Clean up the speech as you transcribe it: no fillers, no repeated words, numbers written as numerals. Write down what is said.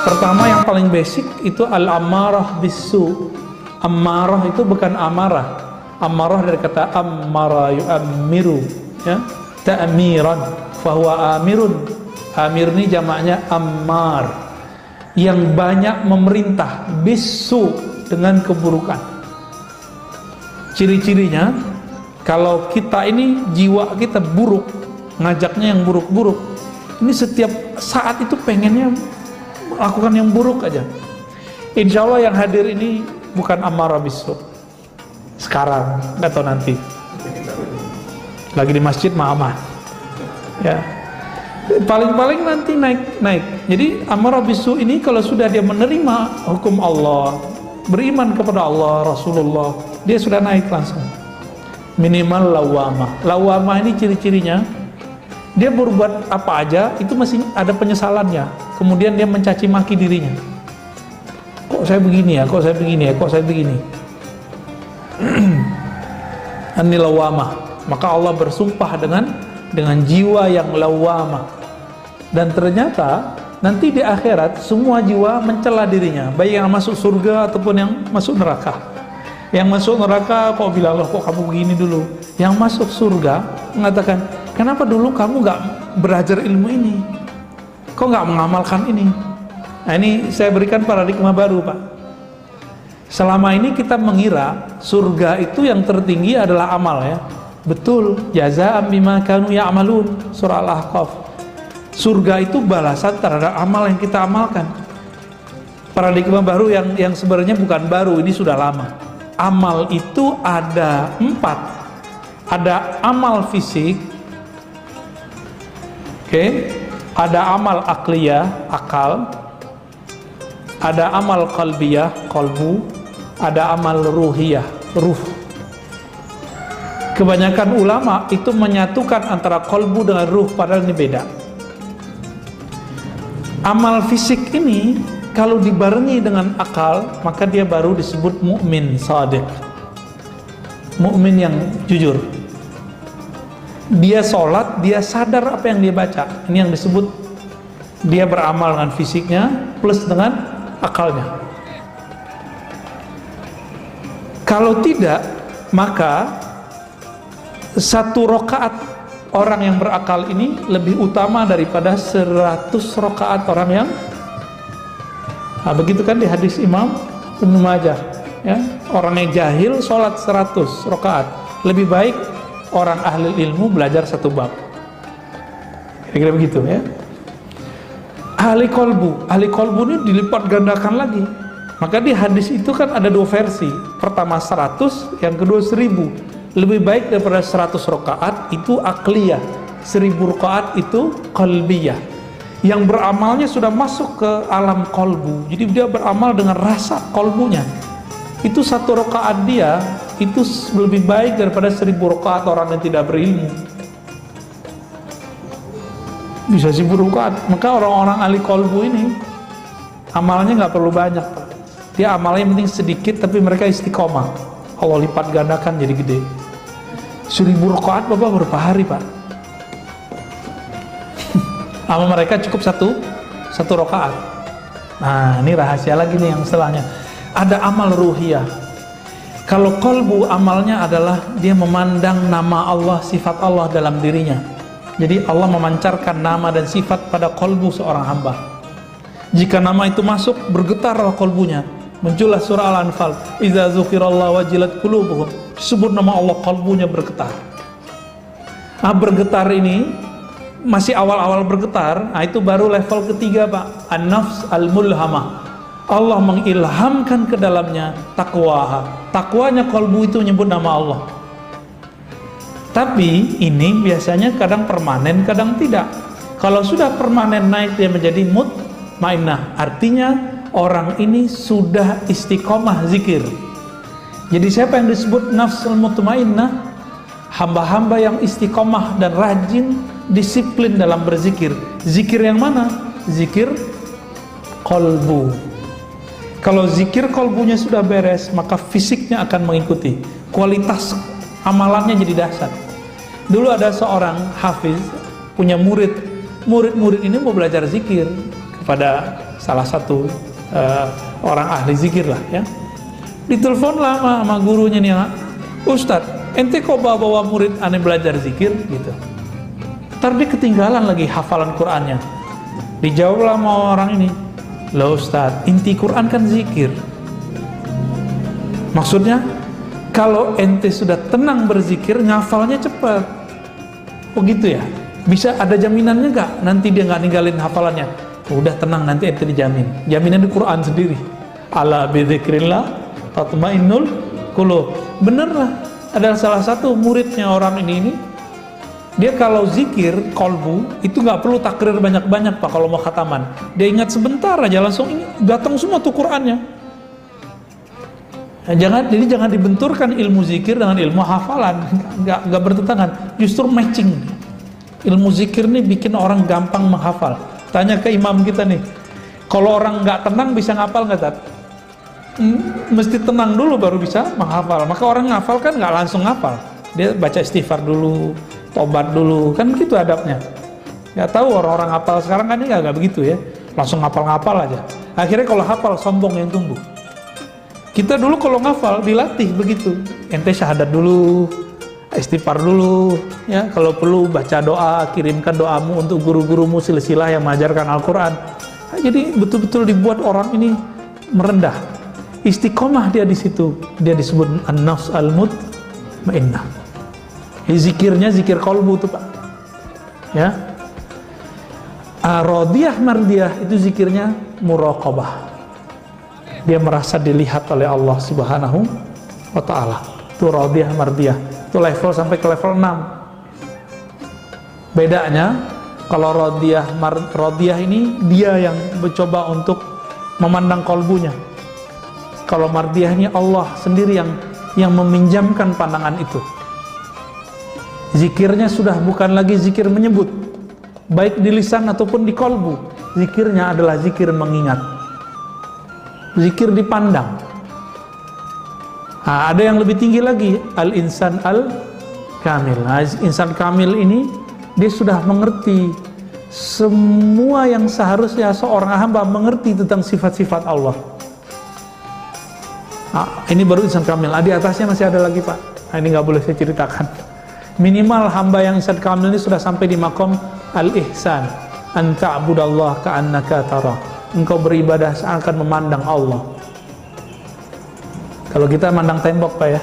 Pertama yang paling basic itu al-ammarah bisu. Ammarah itu bukan amarah. Ammarah dari kata ammara yu'ammiru, ya, ta'miran, fahuwa amirun. Amir ini jamaknya ammar, yang banyak memerintah, bisu, dengan keburukan. Ciri-cirinya, kalau kita ini jiwa kita buruk, ngajaknya yang buruk-buruk, ini setiap saat itu pengennya melakukan yang buruk aja. Insya Allah yang hadir ini bukan amarah bisu. Sekarang, nggak tahu nanti. Lagi di masjid mah aman. Ya, paling-paling nanti naik. Jadi amarah bisu ini kalau sudah dia menerima hukum Allah, beriman kepada Allah, Rasulullah, dia sudah naik langsung. Minimal lawamah. Lawamah ini ciri-cirinya, dia berbuat apa aja itu masih ada penyesalannya. Kemudian dia mencaci maki dirinya. Kok saya begini ya? Kok saya begini ya? Kok saya begini? Ini lawamah. Maka Allah bersumpah dengan jiwa yang lawamah. Dan ternyata nanti di akhirat semua jiwa mencela dirinya, baik yang masuk surga ataupun yang masuk neraka. Yang masuk neraka kok bilang, loh kok kamu begini dulu. Yang masuk surga mengatakan, kenapa dulu kamu gak belajar ilmu ini? Kok gak mengamalkan ini? Nah, ini saya berikan paradigma baru, Pak. Selama ini kita mengira surga itu yang tertinggi adalah amal, ya. Betul, jazaa'an bima kanu ya'malun, surah Al-Ahqaf. Surga itu balasan terhadap amal yang kita amalkan. Paradigma baru yang sebenarnya bukan baru, ini sudah lama. Amal itu ada 4. Ada amal fisik, oke, ada amal akliyah, akal, ada amal qalbiyah, qalbu, ada amal ruhiyah, ruh. Kebanyakan ulama itu menyatukan antara qalbu dengan ruh, padahal ini beda. Amal fisik ini kalau dibarengi dengan akal, maka dia baru disebut mukmin shadiq, mukmin yang jujur. Dia sholat, dia sadar apa yang dia baca. Ini yang disebut dia beramal dengan fisiknya plus dengan akalnya. Kalau tidak, maka 1 rakaat orang yang berakal ini lebih utama daripada 100 rakaat orang yang begitu kan di hadis Imam Ibnu Majah, ya, orang yang jahil sholat 100 rakaat lebih baik orang ahli ilmu belajar 1 bab. Kira-kira begitu, ya. Ahli kolbu ini dilipat gandakan lagi. Maka di hadis itu kan ada 2 versi. Pertama 100, yang kedua 1000. Lebih baik daripada 100 rakaat itu akliyah, 1000 rakaat itu qalbiyah. Yang beramalnya sudah masuk ke alam kolbu, jadi dia beramal dengan rasa kolbunya. Itu 1 rakaat dia itu lebih baik daripada 1000 rakaat orang yang tidak berilmu. Bisa 1000 rakaat. Maka orang-orang ahli kolbu ini amalnya nggak perlu banyak, Pak. Dia amalnya yang penting sedikit, tapi mereka istiqomah. Allah lipat gandakan jadi gede. 1000 rakaat Bapak berapa hari, Pak? Amal mereka cukup satu rakaat. Nah, ini rahasia lagi nih yang setelahnya. Ada amal ruhiyah. Kalau kolbu amalnya adalah dia memandang nama Allah, sifat Allah dalam dirinya. Jadi Allah memancarkan nama dan sifat pada kolbu seorang hamba. Jika nama itu masuk, bergetarlah kolbunya. Muncullah surah Al-Anfal, idza dzukirallahu wajilat qulubuhum. Sebut nama Allah, kolbunya bergetar. Bergetar ini masih awal-awal bergetar. Nah, itu baru level ketiga, Pak. An-nafs al-mulhamah. Allah mengilhamkan ke dalamnya takwa. Takwanya kolbu itu menyebut nama Allah. Tapi ini biasanya kadang permanen, kadang tidak. Kalau sudah permanen naik dia menjadi mutmainnah. Artinya orang ini sudah istiqomah zikir. Jadi siapa yang disebut nafsul mutmainnah? Hamba-hamba yang istiqomah dan rajin, disiplin dalam berzikir. Zikir yang mana? Zikir kolbu. Kalau zikir kolbunya sudah beres, maka fisiknya akan mengikuti. Kualitas amalannya jadi dahsyat. Dulu ada seorang hafiz punya murid. Murid-murid ini mau belajar zikir. kepada salah satu orang ahli zikir lah ya. Ditelepon sama gurunya nih, Ustadz, ente kok bawa murid aneh belajar zikir gitu. Ntar dia ketinggalan lagi hafalan Qur'annya. Dijawablah sama orang ini, loh Ustadz, inti Qur'an kan zikir. Maksudnya kalau ente sudah tenang berzikir, ngafalnya cepat. Oh gitu ya? Bisa ada jaminannya nggak? Nanti dia nggak ninggalin hafalannya. Udah tenang, nanti ente dijamin. Jaminan di Quran sendiri. Ala bidzikrillah tatmainnul qulub. Bener lah. Ada salah satu muridnya orang ini, dia kalau zikir kolbu itu nggak perlu takrir banyak-banyak Pak kalau mau khataman. Dia ingat sebentar aja langsung datang semua tuh Qurannya. Nah, jadi jangan dibenturkan ilmu zikir dengan ilmu hafalan. Nggak bertentangan. Justru matching. Ilmu zikir nih bikin orang gampang menghafal. Tanya ke imam kita nih, kalau orang nggak tenang bisa ngapal nggak Tat? Mesti tenang dulu baru bisa menghafal. Maka orang ngafal kan nggak langsung ngafal, dia baca istighfar dulu, tobat dulu, kan begitu adabnya. Nggak tahu orang-orang hafal sekarang kan ini nggak begitu ya, langsung ngapal-ngapal aja. Akhirnya kalau hafal sombong yang tumbuh. Kita dulu kalau ngafal dilatih begitu, ente syahadat dulu, istighfar dulu ya, kalau perlu baca doa, kirimkan doamu untuk guru-gurumu silsilah yang mengajarkan Al-Quran. Nah, jadi betul-betul dibuat orang ini merendah, istiqomah dia di situ. Dia disebut an-nafs al-mutmainnah. Zikirnya zikir kolbu tuh Pak ya. Radiyah mardiyah itu zikirnya muraqabah, dia merasa dilihat oleh Allah Subhanahu wa ta'ala. Itu radiyah mardiyah, itu level sampai ke level 6. Bedanya kalau radiyah ini dia yang mencoba untuk memandang kolbunya. Kalau mardiyah ini Allah sendiri yang meminjamkan pandangan itu. Zikirnya sudah bukan lagi zikir menyebut, baik di lisan ataupun di kolbu. Zikirnya adalah zikir mengingat, zikir dipandang. Nah, ada yang lebih tinggi lagi, al-insan al-kamil. Nah, insan kamil ini dia sudah mengerti semua yang seharusnya seorang hamba mengerti tentang sifat-sifat Allah. Nah, ini baru insan kamil. Di atasnya masih ada lagi Pak. Nah, ini nggak boleh saya ceritakan. Minimal hamba yang insan kamil ini sudah sampai di makom al-ihsan, an ta'budallah ka'annaka tara. Engkau beribadah seakan memandang Allah. Kalau kita mandang tembok Pak ya,